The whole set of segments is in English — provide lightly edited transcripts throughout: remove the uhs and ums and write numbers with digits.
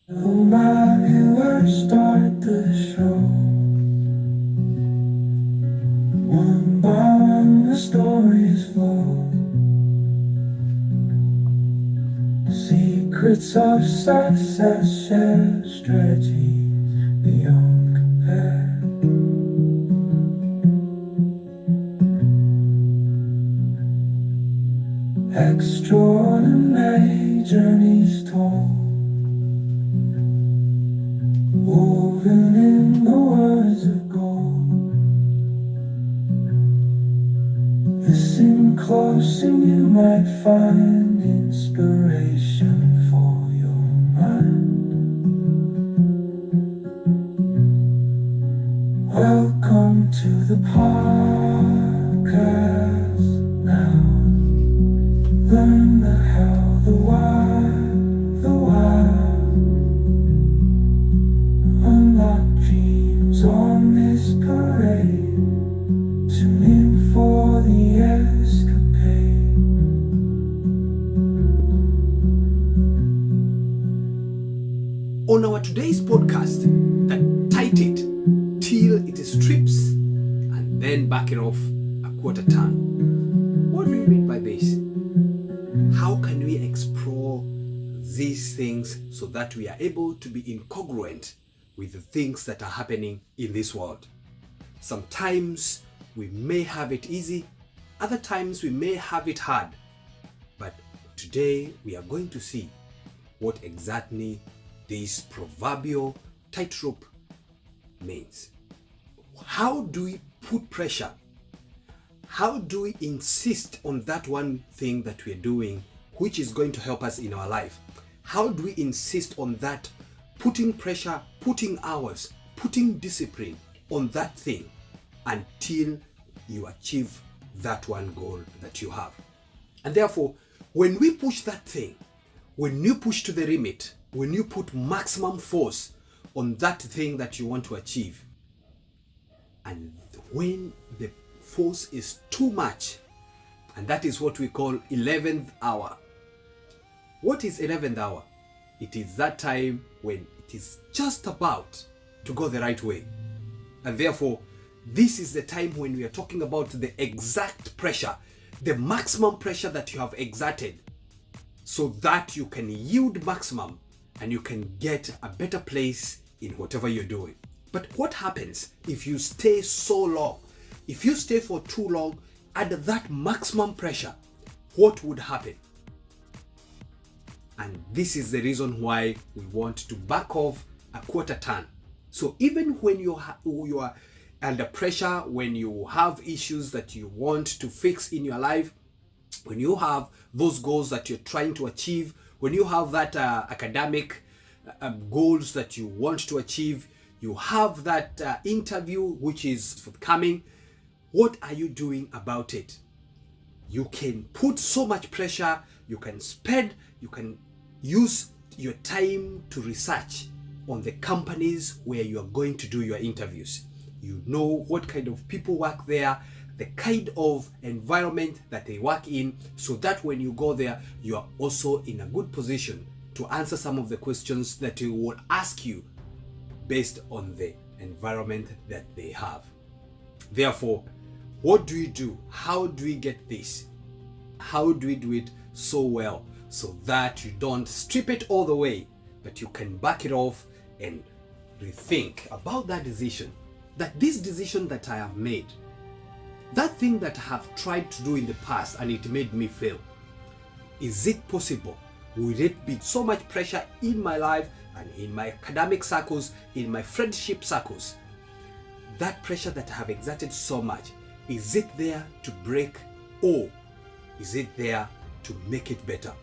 No matter where start the show, one by one the stories flow. Secrets of success share strategies beyond compare. Extraordinary journeys told, woven in the words of gold. Listen close and you might find inspiration for your mind. Welcome to the podcast now. Learn the how, the why, the why. Unlock dreams on this parade. Tune in for the escapade. On our today's podcast, that tight it till it strips and then back it off a quarter turn. What do we mean by this? How can we explore these things so that we are able to be incongruent with the things that are happening in this world? Sometimes we may have it easy, other times we may have it hard. But today we are going to see what exactly this proverbial tightrope means. How do we put pressure? How do we insist on that one thing that we're doing which is going to help us in our life? How do we insist on that, putting pressure, putting hours, putting discipline on that thing until you achieve that one goal that you have? And therefore, when we push that thing, when you push to the limit, when you put maximum force on that thing that you want to achieve, and when the force is too much, and that is what we call 11th hour. What is 11th hour? It is that time when it is just about to go the right way. And therefore, this is the time when we are talking about the exact pressure, the maximum pressure that you have exerted, so that you can yield maximum and you can get a better place in whatever you're doing. But what happens if you stay so long? If you stay for too long under that maximum pressure, what would happen? And this is the reason why we want to back off a quarter turn. So even when you are under pressure, when you have issues that you want to fix in your life, when you have those goals that you're trying to achieve, when you have that academic goals that you want to achieve, you have that interview which is forthcoming, what are you doing about it? You can put so much pressure, you can use your time to research on the companies where you are going to do your interviews. You know what kind of people work there, the kind of environment that they work in, so that when you go there, you are also in a good position to answer some of the questions that they will ask you based on the environment that they have. Therefore, what do we do? How do we get this? How do we do it so well so that you don't strip it all the way, but you can back it off and rethink about that decision, that this decision that I have made, that thing that I have tried to do in the past and it made me fail, is it possible? Will it be so much pressure in my life and in my academic circles, in my friendship circles? That pressure that I have exerted so much, is it there to break, or is it there to make it better?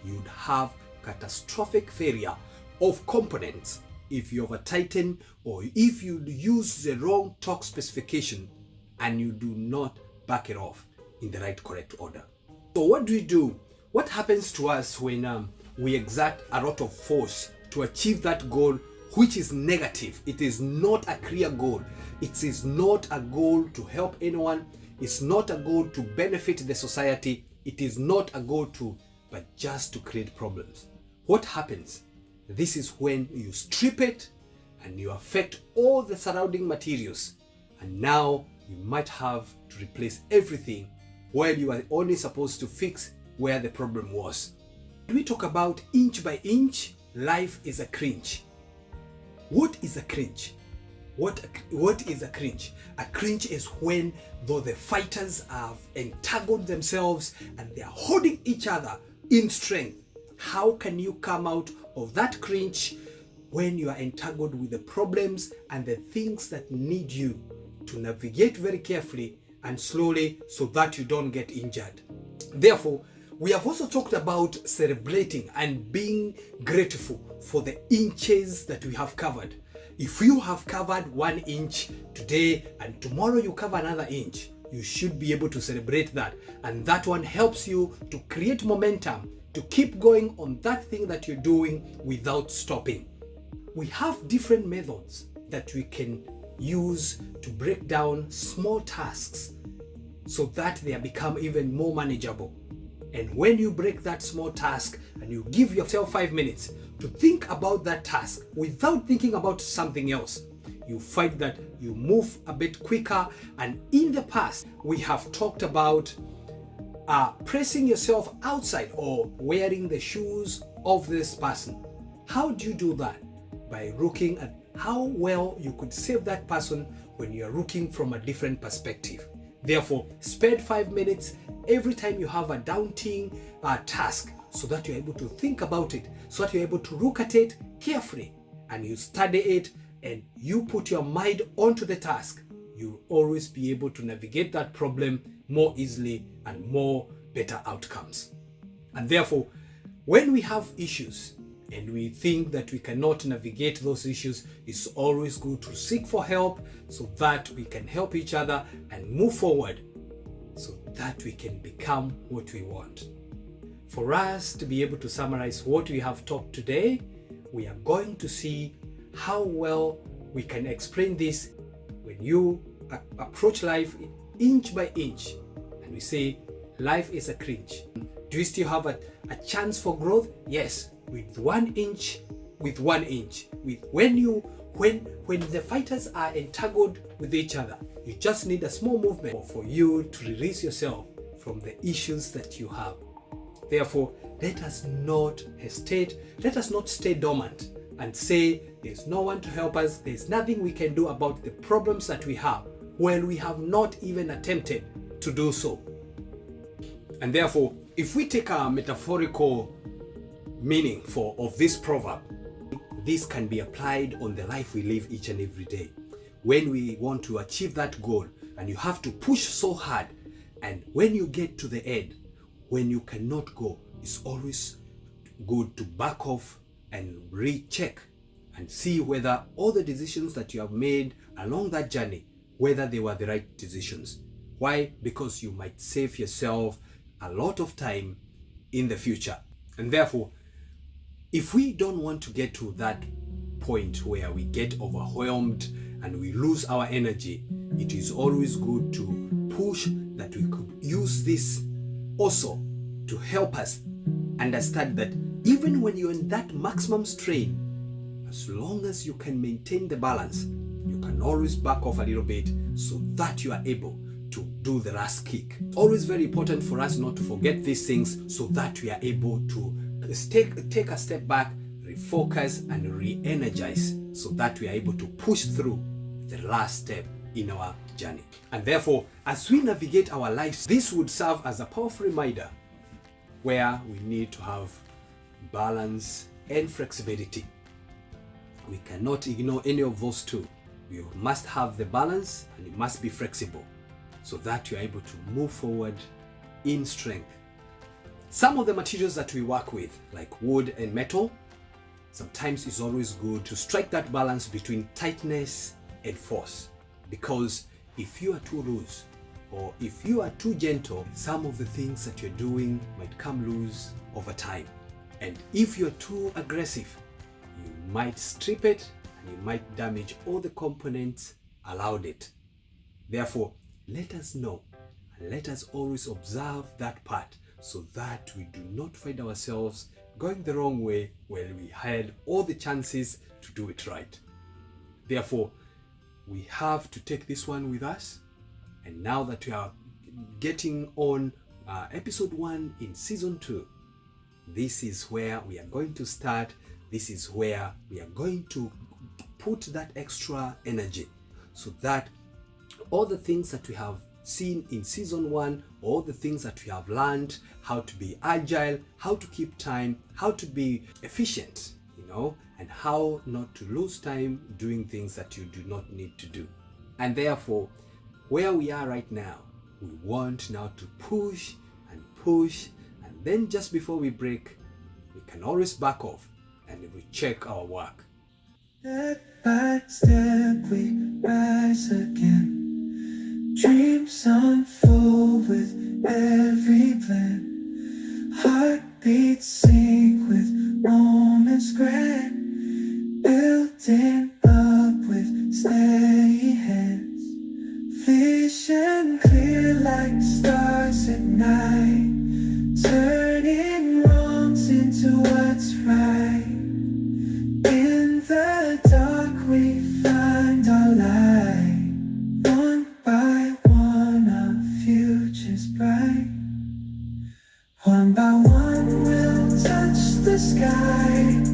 You'd have catastrophic failure of components if you over tighten or if you use the wrong torque specification and you do not back it off in the right correct order. So what do we do? What happens to us when we exert a lot of force to achieve that goal which is negative? It is not a clear goal. It is not a goal to help anyone. It's not a goal to benefit the society. It is not a goal to, but just to create problems. What happens? This is when you strip it and you affect all the surrounding materials. And now you might have to replace everything while you are only supposed to fix where the problem was. When we talk about inch by inch, life is a cringe. What is a cringe? What is a cringe? A cringe is when, though the fighters have entangled themselves and they are holding each other in strength, how can you come out of that cringe when you are entangled with the problems and the things that need you to navigate very carefully and slowly so that you don't get injured? Therefore, we have also talked about celebrating and being grateful for the inches that we have covered. If you have covered 1 inch today and tomorrow you cover another inch, you should be able to celebrate that. And that one helps you to create momentum, to keep going on that thing that you're doing without stopping. We have different methods that we can use to break down small tasks so that they become even more manageable. And when you break that small task and you give yourself 5 minutes to think about that task without thinking about something else, you find that you move a bit quicker. And in the past, we have talked about pressing yourself outside or wearing the shoes of this person. How do you do that? By looking at how well you could save that person when you are looking from a different perspective. Therefore, spend 5 minutes every time you have a daunting task so that you're able to think about it, so that you're able to look at it carefully and you study it and you put your mind onto the task. You'll always be able to navigate that problem more easily and more better outcomes. And therefore, when we have issues and we think that we cannot navigate those issues, it's always good to seek for help so that we can help each other and move forward so that we can become what we want. For us to be able to summarize what we have talked today, we are going to see how well we can explain this when you approach life inch by inch and we say life is a cringe. Do you still have a chance for growth? Yes, with 1 inch, when the fighters are entangled with each other, you just need a small movement for you to release yourself from the issues that you have. Therefore, let us not hesitate, let us not stay dormant and say there's no one to help us, there's nothing we can do about the problems that we have, when we have not even attempted to do so. And therefore, if we take a metaphorical meaning of this proverb, this can be applied on the life we live each and every day. When we want to achieve that goal and you have to push so hard, and when you get to the end, when you cannot go, it's always good to back off and recheck and see whether all the decisions that you have made along that journey, whether they were the right decisions. Why? Because you might save yourself a lot of time in the future. And therefore, if we don't want to get to that point where we get overwhelmed and we lose our energy, it is always good to push that we could use this also to help us understand that even when you're in that maximum strain, as long as you can maintain the balance, you can always back off a little bit so that you are able to do the last kick. Always very important for us not to forget these things so that we are able to take a step back, refocus and re-energize so that we are able to push through the last step in our journey. And therefore, as we navigate our lives, this would serve as a powerful reminder where we need to have balance and flexibility. We cannot ignore any of those two. You must have the balance and it must be flexible so that you're able to move forward in strength. Some of the materials that we work with, like wood and metal, sometimes it's always good to strike that balance between tightness and force. Because if you are too loose or if you are too gentle, some of the things that you're doing might come loose over time. And if you're too aggressive, you might strip it and you might damage all the components around it. Therefore, let us know and let us always observe that part so that we do not find ourselves going the wrong way when we had all the chances to do it right. Therefore, we have to take this one with us. And now that we are getting on episode 1 in season 2, this is where we are going to start. This is where we are going to put that extra energy so that all the things that we have seen in season 1, all the things that we have learned, how to be agile, how to keep time, how to be efficient, and how not to lose time doing things that you do not need to do. And therefore, where we are right now, we want now to push, and then just before we break, we can always back off and recheck our work. Step by step we rise again. Dreams unfold with every plan. Heartbeats sync with moments grand. Building up with steady hands. Vision clear like stars at night. Turning wrongs into what's right. In the dark we find our light. One by one our future's bright. One by one we'll touch the sky.